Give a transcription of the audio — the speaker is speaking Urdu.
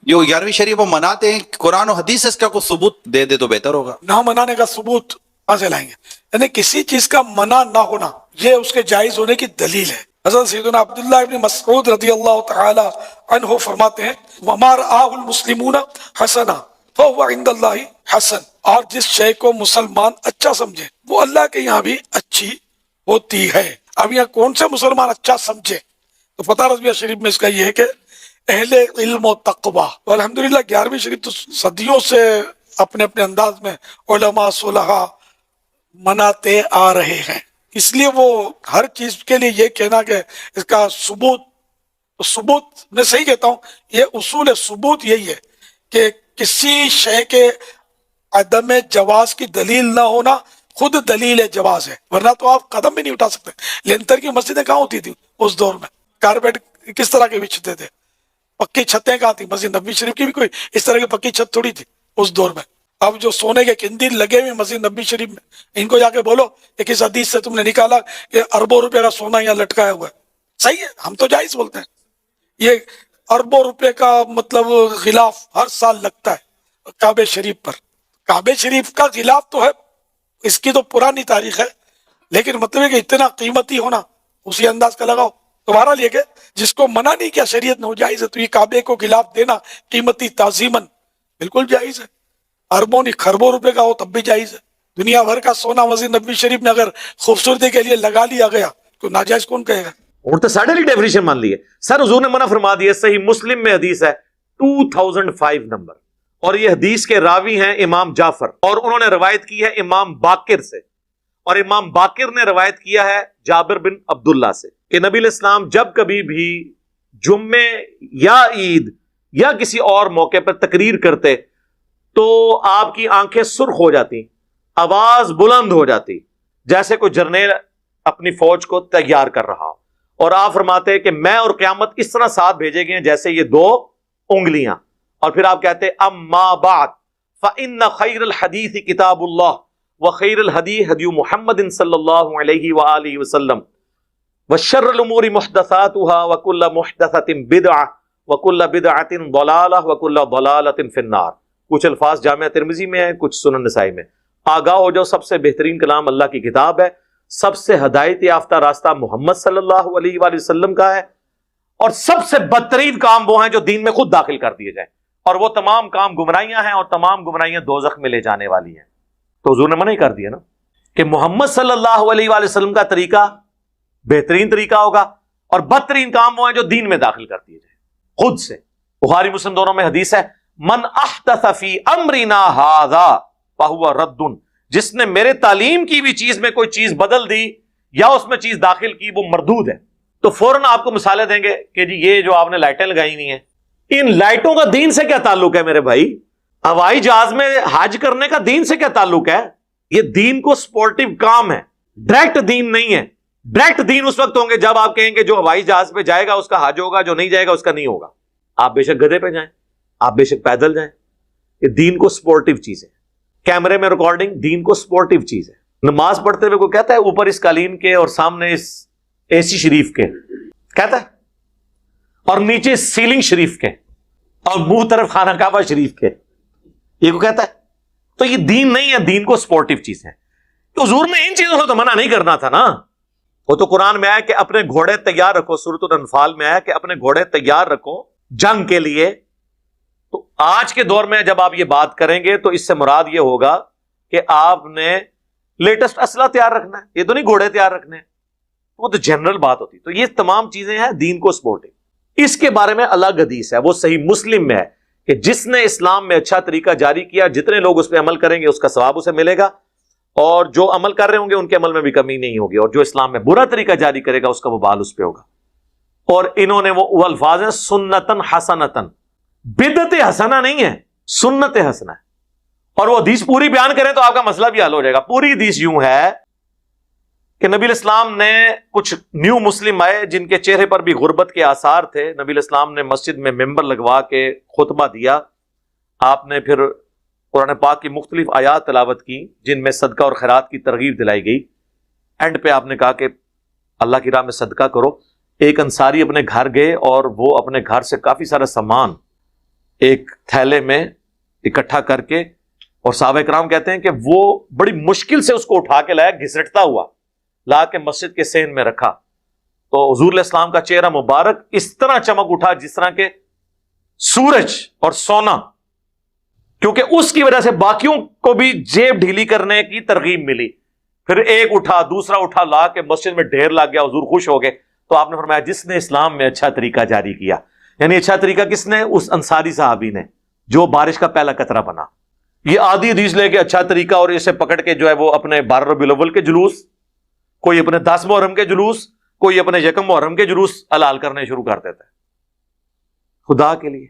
جو 11ویں شریف وہ مناتے ہیں قرآن و حدیث سے اس کا کوئی ثبوت دے دے تو بہتر ہوگا. نہ منانے کا ثبوت کہاں سے لائیں گے؟ یعنی کسی چیز کا منع نہ ہونا یہ اس کے جائز ہونے کی دلیل ہے. حضرت سیدنا عبداللہ ابن مسعود رضی اللہ تعالی عنہ فرماتے ہیں وَمَا رَآهُ الْمُسْلِمُونَ حَسَنًا فَهُوَ عِنْدَ اللَّهِ حَسَن، اور جس شے کو مسلمان اچھا سمجھے وہ اللہ کے یہاں بھی اچھی ہوتی ہے. اب یہاں کون سے مسلمان اچھا سمجھے؟ تو فتح رضویہ شریف میں اس کا یہ ہے کہ اہل علم و تقوی. الحمدللہ 11ویں شریف تو صدیوں سے اپنے اپنے انداز میں علماء صلحاء مناتے آ رہے ہیں. اس لیے وہ ہر چیز کے لیے یہ کہنا کہ اس کا ثبوت میں صحیح کہتا ہوں، یہ اصول ثبوت یہی ہے کہ کسی شے کے عدم جواز کی دلیل نہ ہونا خود دلیل جواز ہے، ورنہ تو آپ قدم بھی نہیں اٹھا سکتے. لینتر کی مسجدیں کہاں ہوتی تھی اس دور میں؟ کارپیٹ کس طرح کے بچھتے تھے؟ پکی چھتیں کہاں تھی؟ مسجد نبوی شریف کی بھی کوئی اس طرح کی پکی چھت تھوڑی تھی اس دور میں. اب جو سونے کے قندیل لگے ہوئے مسجد نبوی شریف میں، ان کو جا کے بولو کہ کس حدیث سے تم نے نکالا کہ اربوں روپے کا سونا یہاں لٹکایا ہوا ہے؟ صحیح ہے، ہم تو جائز بولتے ہیں. یہ اربوں روپے کا مطلب غلاف ہر سال لگتا ہے کعبہ شریف پر. کعبہ شریف کا غلاف تو ہے، اس کی تو پرانی تاریخ ہے، لیکن مطلب ہے کہ اتنا قیمتی ہونا اسی انداز کا لگاؤ. تمہارا لیے کہ جس کو منع نہیں کیا شریعت نے وہ جائز ہے، تو یہ کعبے کو غلاف دینا قیمتی تعظیماً بالکل جائز ہے. اربوں نہیں خربوں روپے کا ہو تب بھی جائز ہے. دنیا بھر کا سونا مسجد نبوی شریف میں اگر خوبصورتی کے لیے لگا لیا گیا تو ناجائز کون کہے گا؟ اور تو ساڑھے لی ڈیفینیشن مان لی ہے سر. حضور نے منع فرما دیا. صحیح مسلم میں حدیث ہے 2005 نمبر، اور یہ حدیث کے راوی ہیں امام جعفر، اور انہوں نے روایت کی ہے امام باقر سے، اور امام باقر نے روایت کیا ہے جابر بن عبداللہ سے کہ نبی علیہ السلام جب کبھی بھی جمعے یا عید یا کسی اور موقع پر تقریر کرتے تو آپ کی آنکھیں سرخ ہو جاتی، آواز بلند ہو جاتی، جیسے کوئی جرنیل اپنی فوج کو تیار کر رہا، اور آپ فرماتے کہ میں اور قیامت اس طرح ساتھ بھیجے گئے ہیں جیسے یہ دو انگلیاں. اور پھر آپ کہتے اما بعد فإن خیر الحدیث کتاب اللہ وخیر الہدی ہدی محمد صلی اللہ علیہ وآلہ وسلم وشر الامور محدثاتها وکل محدثۃ بدعہ وکل بدعۃ ضلالہ وکل ضلالۃ فی النار. کچھ الفاظ جامعہ ترمذی میں ہیں، کچھ سنن نسائی میں. آگاہ ہو جاؤ، سب سے بہترین کلام اللہ کی کتاب ہے، سب سے ہدایت یافتہ راستہ محمد صلی اللہ علیہ وآلہ وسلم کا ہے، اور سب سے بدترین کام وہ ہیں جو دین میں خود داخل کر دیے جائیں، اور وہ تمام کام گمراہیاں ہیں، اور تمام گمراہیاں دوزخ میں لے جانے والی ہیں. تو حضور نے منع ہی کر دیا نا کہ محمد صلی اللہ علیہ وآلہ وسلم کا طریقہ بہترین طریقہ ہوگا، اور بدترین کام وہ ہیں جو دین میں داخل کر دیے جائیں خود سے. بخاری مسلم دونوں میں حدیث ہے من احدث فی امرنا ھذا فہو رد، جس نے میرے تعلیم کی بھی چیز میں کوئی چیز بدل دی یا اس میں چیز داخل کی وہ مردود ہے. تو فوراً آپ کو مثالیں دیں گے کہ جی یہ جو آپ نے لائٹیں لگائی ہوئی ہیں، ان لائٹوں کا دین سے کیا تعلق ہے میرے بھائی؟ ہوائی جہاز میں حج کرنے کا دین سے کیا تعلق ہے؟ یہ دین کو سپورٹیو کام ہے، ڈائریکٹ دین نہیں ہے. ڈائریکٹ دین اس وقت ہوں گے جب آپ کہیں گے جو ہوائی جہاز پہ جائے گا اس کا حج ہوگا، جو نہیں جائے گا اس کا نہیں ہوگا. آپ بے شک گدھے پہ جائیں، آپ بے شک پیدل جائیں، یہ دین کو سپورٹیو چیز ہے. کیمرے میں ریکارڈنگ دین کو سپورٹیو چیز ہے. نماز پڑھتے ہوئے کوئی کہتا ہے اوپر اس قالین کے اور سامنے اس اے سی شریف کے، کہتا ہے، اور نیچے سیلنگ شریف کے، اور منہ طرف خانہ کعبہ شریف کے، یہ کو کہتا ہے؟ تو یہ دین نہیں ہے، دین کو سپورٹیو چیز ہے. تو حضور نے ان چیزوں سے تو منع نہیں کرنا تھا نا. وہ تو قرآن میں آیا کہ اپنے گھوڑے تیار رکھو، سورۃ الانفال میں آیا کہ اپنے گھوڑے تیار رکھو جنگ کے لیے. تو آج کے دور میں جب آپ یہ بات کریں گے تو اس سے مراد یہ ہوگا کہ آپ نے لیٹسٹ اسلحہ تیار رکھنا ہے، یہ تو نہیں گھوڑے تیار رکھنے ہیں. وہ تو جنرل بات ہوتی. تو یہ تمام چیزیں ہیں دین کو سپورٹنگ. اس کے بارے میں الگ حدیث ہے، وہ صحیح مسلم میں ہے کہ جس نے اسلام میں اچھا طریقہ جاری کیا، جتنے لوگ اس پہ عمل کریں گے اس کا ثواب اسے ملے گا، اور جو عمل کر رہے ہوں گے ان کے عمل میں بھی کمی نہیں ہوگی، اور جو اسلام میں برا طریقہ جاری کرے گا اس کا وبال اس پہ ہوگا. اور انہوں نے وہ الفاظ ہیں سنتن حسنتن، بدعت حسنہ نہیں ہے، سنت حسنہ ہے. اور وہ حدیث پوری بیان کریں تو آپ کا مسئلہ بھی حل ہو جائے گا. پوری حدیث یوں ہے کہ نبی علیہ السلام نے کچھ نیو مسلم آئے جن کے چہرے پر بھی غربت کے آثار تھے. نبی علیہ السلام نے مسجد میں ممبر لگوا کے خطبہ دیا. آپ نے پھر قرآن پاک کی مختلف آیات تلاوت کی جن میں صدقہ اور خیرات کی ترغیب دلائی گئی. اینڈ پہ آپ نے کہا کہ اللہ کی راہ میں صدقہ کرو. ایک انصاری اپنے گھر گئے اور وہ اپنے گھر سے کافی سارا سامان ایک تھیلے میں اکٹھا کر کے، اور صحابہ کرام کہتے ہیں کہ وہ بڑی مشکل سے اس کو اٹھا کے لایا، گھسٹتا ہوا، لا کے مسجد کے صحن میں رکھا، تو حضور علیہ السلام کا چہرہ مبارک اس طرح چمک اٹھا جس طرح کے سورج اور سونا، کیونکہ اس کی وجہ سے باقیوں کو بھی جیب ڈھیلی کرنے کی ترغیب ملی۔ پھر ایک اٹھا، دوسرا اٹھا، لا کے مسجد میں ڈھیر لگ گیا، حضور خوش ہو گئے۔ تو آپ نے فرمایا جس نے اسلام میں اچھا طریقہ جاری کیا، یعنی اچھا طریقہ کس نے؟ اس انصاری صحابی نے جو بارش کا پہلا قطرہ بنا۔ یہ آدھی حدیث لے کے اچھا طریقہ اور اسے پکڑ کے جو ہے وہ اپنے 12 ربیع الاول کے جلوس، کوئی اپنے 10 محرم کے جلوس، کوئی اپنے 1 محرم کے جلوس حلال کرنے شروع کر دیتا ہے۔ خدا کے لیے